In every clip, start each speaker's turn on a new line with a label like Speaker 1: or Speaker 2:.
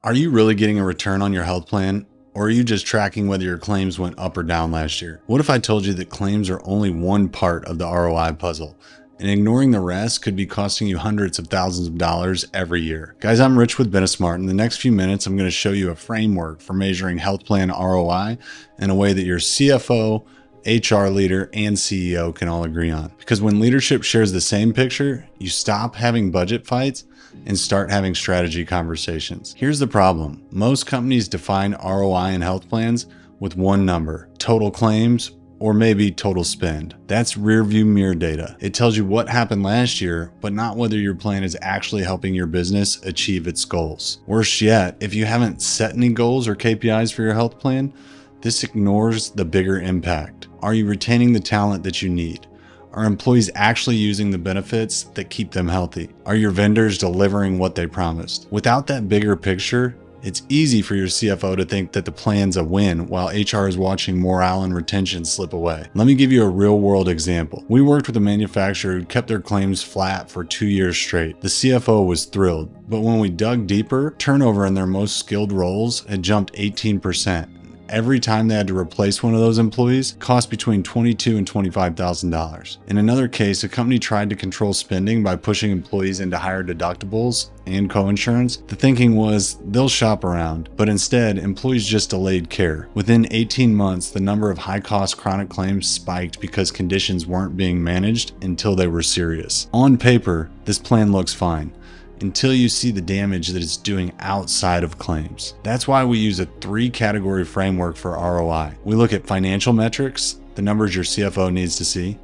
Speaker 1: Are you really getting a return on your health plan? Or are you just tracking whether your claims went up or down last year? What if I told you that claims are only one part of the ROI puzzle, and ignoring the rest could be costing you hundreds of thousands of dollars every year? Guys, I'm Rich with Benesmart. In the next few minutes, I'm going to show you a framework for measuring health plan ROI in a way that your CFO, HR leader, and CEO can all agree on. Because when leadership shares the same picture, you stop having budget fights and start having strategy conversations. Here's the problem. Most companies define ROI in health plans with one number: total claims, or maybe total spend. That's rearview mirror data. It tells you what happened last year, but not whether your plan is actually helping your business achieve its goals. Worse yet, if you haven't set any goals or KPIs for your health plan, this ignores the bigger impact. Are you retaining the talent that you need? Are employees actually using the benefits that keep them healthy? Are your vendors delivering what they promised? Without that bigger picture, it's easy for your CFO to think that the plan's a win while HR is watching morale and retention slip away. Let me give you a real-world example. We worked with a manufacturer who kept their claims flat for 2 years straight. The CFO was thrilled, but when we dug deeper, turnover in their most skilled roles had jumped 18%. Every time they had to replace one of those employees cost between $22,000 and $25,000. In another case, a company tried to control spending by pushing employees into higher deductibles and coinsurance. The thinking was they'll shop around, but instead employees just delayed care. Within 18 months, the number of high-cost chronic claims spiked because conditions weren't being managed until they were serious. On paper, this plan looks fine, until you see the damage that it's doing outside of claims. That's why we use a 3-category framework for ROI. We look at financial metrics, the numbers your CFO needs to see;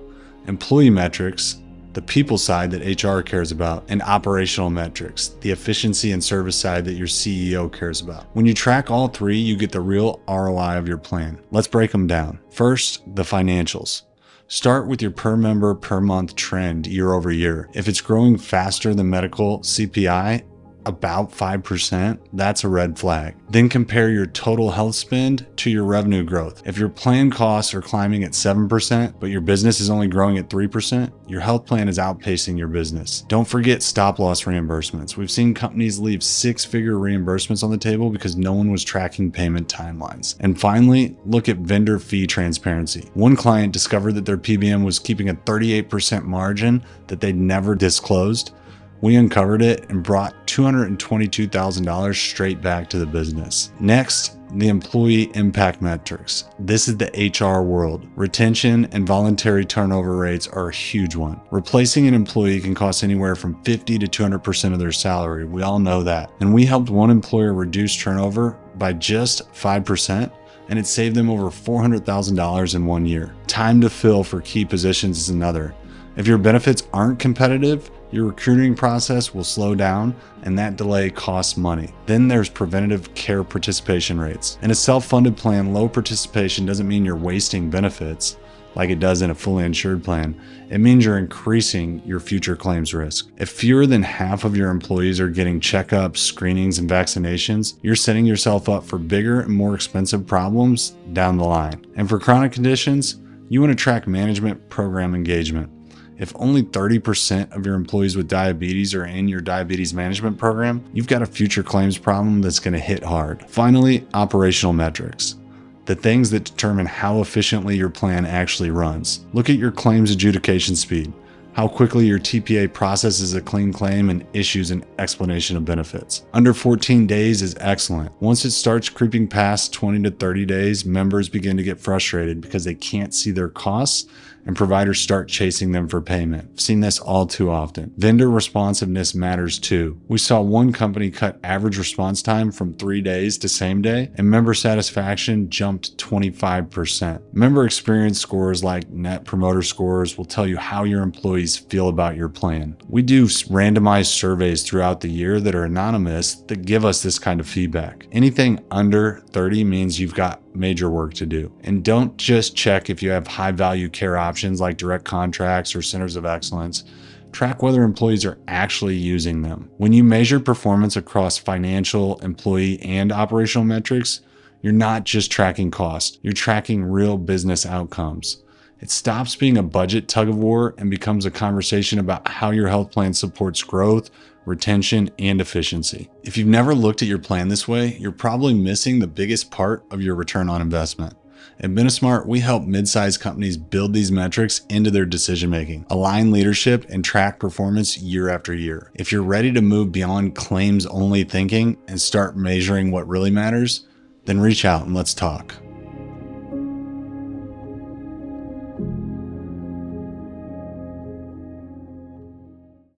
Speaker 1: employee metrics, the people side that HR cares about; and operational metrics, the efficiency and service side that your CEO cares about. When you track all 3, you get the real ROI of your plan. Let's break them down. First, the financials. Start with your per member per month trend year over year. If it's growing faster than medical CPI, about 5%, that's a red flag. Then compare your total health spend to your revenue growth. If your plan costs are climbing at 7%, but your business is only growing at 3%, your health plan is outpacing your business. Don't forget stop loss reimbursements. We've seen companies leave 6-figure reimbursements on the table because no one was tracking payment timelines. And finally, look at vendor fee transparency. One client discovered that their PBM was keeping a 38% margin that they'd never disclosed. We uncovered it and brought $222,000 straight back to the business. Next, the employee impact metrics. This is the HR world. Retention and voluntary turnover rates are a huge one. Replacing an employee can cost anywhere from 50 to 200% of their salary. We all know that. And we helped one employer reduce turnover by just 5%. And it saved them over $400,000 in 1 year. Time to fill for key positions is another. If your benefits aren't competitive, your recruiting process will slow down, and that delay costs money. Then there's preventative care participation rates. In a self-funded plan, low participation doesn't mean you're wasting benefits like it does in a fully insured plan. It means you're increasing your future claims risk. If fewer than half of your employees are getting checkups, screenings, and vaccinations, you're setting yourself up for bigger and more expensive problems down the line. And for chronic conditions, you want to track management program engagement. If only 30% of your employees with diabetes are in your diabetes management program, you've got a future claims problem that's going to hit hard. Finally, operational metrics. The things that determine how efficiently your plan actually runs. Look at your claims adjudication speed, how quickly your TPA processes a clean claim and issues an explanation of benefits. Under 14 days is excellent. Once it starts creeping past 20 to 30 days, members begin to get frustrated because they can't see their costs, and providers start chasing them for payment. I've seen this all too often. Vendor responsiveness matters too. We saw one company cut average response time from 3 days to same day, and member satisfaction jumped 25%. Member experience scores like Net Promoter Scores will tell you how your employees feel about your plan. We do randomized surveys throughout the year that are anonymous that give us this kind of feedback. Anything under 30 means you've got major work to do. And don't just check if you have high value care options like direct contracts or centers of excellence. Track whether employees are actually using them. When you measure performance across financial, employee, and operational metrics, you're not just tracking cost, you're tracking real business outcomes. It stops being a budget tug of war and becomes a conversation about how your health plan supports growth, retention, and efficiency. If you've never looked at your plan this way, you're probably missing the biggest part of your return on investment. At Benesmart, we help mid-sized companies build these metrics into their decision-making, align leadership, and track performance year after year. If you're ready to move beyond claims-only thinking and start measuring what really matters, then reach out and let's talk.